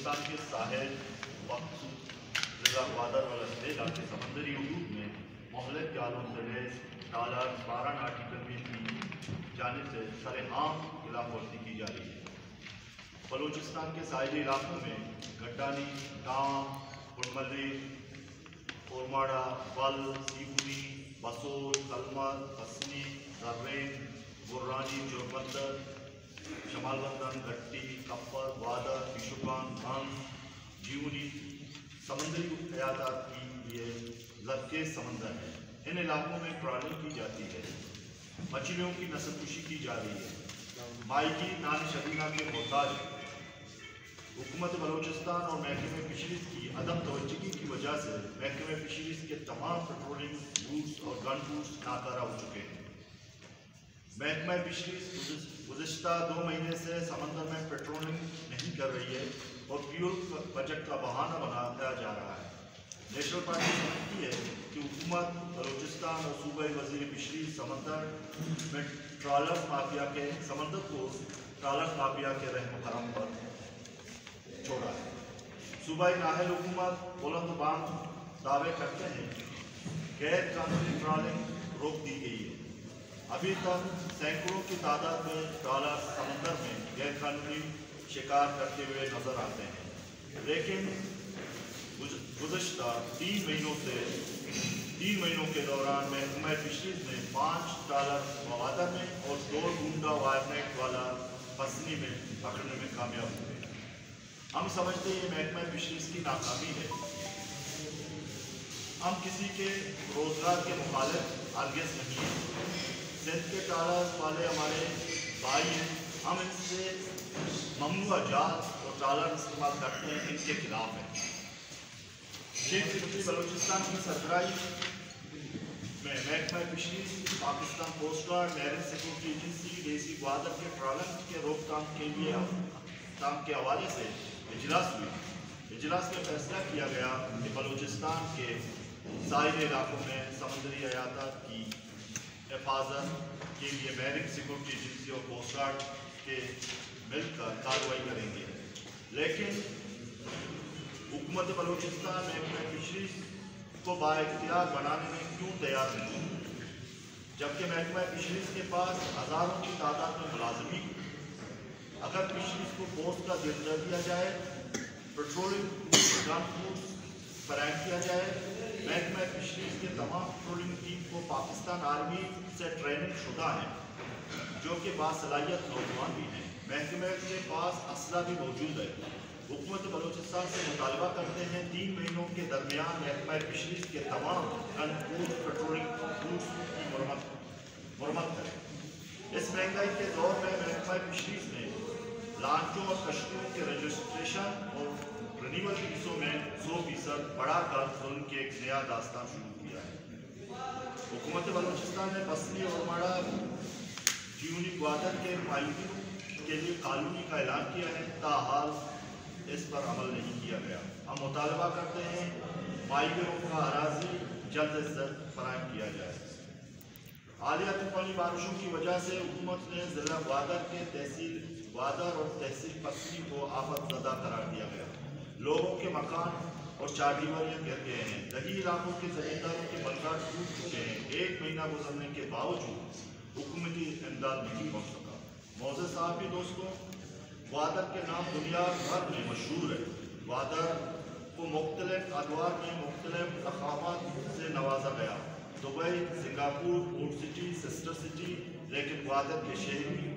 بلوچستان کے ساحل ضلع گوادر والا ضلع کے سمندری حدود میں مہلک کے عالم سے لیس ڈالر 12 ناٹیکل میل کی جانب سے سرعام خلاف ورزی کی جا رہی ہے۔ بلوچستان کے ساحلی علاقوں میں گڈانی، ڈام، پرملی، اورماڑا، بل، سیپوری، بسول، کلمر، حسنی، زرین، گرانی، چوربندر، شمال بندن، گٹی، کپر، وادر، پیشوکان، بھنگ، جیونی سمندری حیاتات کی یہ زرخیز سمندر ہے۔ ان علاقوں میں ٹرالنگ کی جاتی ہے، مچھلیوں کی نسل کشی کی جا رہی ہے، ماہی نان شبینہ کے محتاج ہیں۔ حکومت بلوچستان اور محکمہ فشریز کی عدم توجہی کی وجہ سے محکمہ فشریز کے تمام پیٹرولنگ بوٹس اور گن بوٹس ناکارہ ہو چکے ہیں۔ محکمہ فشریز گزشتہ 2 مہینے سے سمندر میں پیٹرولنگ نہیں کر رہی ہے اور فیول بجٹ کا بہانہ بنایا جا رہا ہے۔ نیشنل پارٹی سمجھتی ہے کہ حکومت بلوچستان اور صوبائی وزیر فشریز سمندر کو ٹرالر مافیا کے رحم و کرم پر چھوڑا ہے۔ صوبائی نااہل حکومت بلند بام دعوے کرتے ہیں غیر قانونی ٹرالنگ روک دی گئی ہے۔ ابھی تک سینکڑوں کی تعداد میں ٹرالر سمندر میں غیر قانونی شکار کرتے ہوئے نظر آتے ہیں، لیکن گزشتہ 3 مہینوں کے دوران محکمہ فشریز نے 5 ٹرالر گوادر میں اور 2 ڈونڈا وائرنیٹ والا حسنی میں پکڑنے میں کامیاب ہوئے۔ ہم سمجھتے ہیں یہ محکمہ فشریز کی ناکامی ہے۔ ہم کسی کے روزگار کے مخالف ہرگز نہیں ہیں۔ سندھ کے ٹرالر والے ہمارے بھائی ہیں، ہم ان سے ممنوعہ جال اور ٹرالر استعمال کرتے ہیں، ان کے خلاف ہیں۔ چیف سیکرٹری بلوچستان کی سربراہی میں محکمہ fisheries, Pakistan coast guard, marine security agency, DC Gwadar کے ٹرالنگ کے روک تھام کے حوالے سے اجلاس ہوئی۔ اجلاس میں فیصلہ کیا گیا کہ بلوچستان کے ساحلی علاقوں میں سمندری حیاتات کی حفاظت کے لیے میرین سیکورٹی ایجنسی اور کوسٹ گارڈ کے مل کر کارروائی کریں گے، لیکن حکومت بلوچستان محکمہ فشریز کو بااختیار بنانے میں کیوں تیار نہیں، جبکہ محکمہ فشریز کے پاس ہزاروں کی تعداد میں ملازمین۔ اگر فشریز کو پوسٹ کا درجہ دیا جائے، پیٹرولنگ گن فوڈس فراہم کیا جائے، محکمہ فشریز کے تمام پیٹرولنگ ٹیم کو پاکستان آرمی سے ٹریننگ شدہ ہیں، جو کہ باصلاحیت نوجوان بھی ہیں، محکمہ کے پاس اسلحہ بھی موجود ہے۔ حکومت بلوچستان سے مطالبہ کرتے ہیں 3 مہینوں کے درمیان محکمہ فشریز کے تمام گن فوڈس پیٹرولنگ فوڈس کی مرمت کریں۔ اس مہنگائی کے دور میں محکمہ فشریز نے لانچوں اور کشتیوں کے رجسٹریشن اور رینیول فیسوں میں 100% بڑھا کر ظلم کی ایک نیا داستان شروع کیا ہے۔ حکومت بلوچستان نے بسنی اور ماڑا جیونی گوادر کے مالکین کے لیے کالونی کا اعلان کیا ہے، تاحال اس پر عمل نہیں کیا گیا۔ ہم مطالبہ کرتے ہیں ماہیگیروں کا اراضی جلد از جلد فراہم کیا جائے۔ حالیہ طوفانی بارشوں کی وجہ سے حکومت نے ضلع گوادر کے تحصیل گوادر اور تحصیل پسنی کو آفت زدہ قرار دیا گیا۔ لوگوں کے مکان اور چاردیواریاں گر گئے ہیں، دیہی علاقوں کے زمینداروں کے مکان ٹوٹ چکے ہیں۔ 1 مہینہ گزرنے کے باوجود حکومتی امداد نہیں پہنچ سکا۔ معزز صاحب دوستوں، گوادر کے نام دنیا بھر میں مشہور ہے۔ گوادر کو مختلف ادوار میں مختلف لقبات سے نوازا گیا، Dubai, Singapore, port city, sister city, لیکن گوادر کے شہری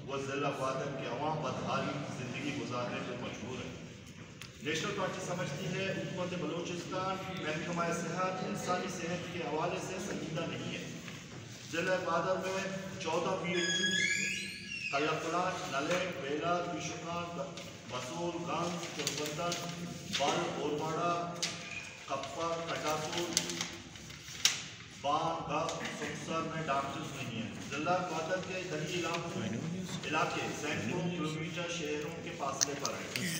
و ضلع گوادر کے عوام بدحالی زندگی گزارنے پر مجبور ہے۔ نیشنل پارٹی سمجھتی ہے حکومت بلوچستان محکمہ صحت انسانی صحت کے حوالے سے سنجیدہ نہیں ہے۔ ضلع گوادر میں 14 PHU کلکلاٹ، نلے، بیلا، پیشوکان، بسول، گنج، چوربندر، بل، اورماڑا، کپر، کٹاسور، بام، گپ، سمسر میں ڈاکٹرز نہیں ہیں۔ ضلع گوادر کے دیہی علاقے سینکڑوں کلومیٹر شہروں کے فاصلے پر ہیں۔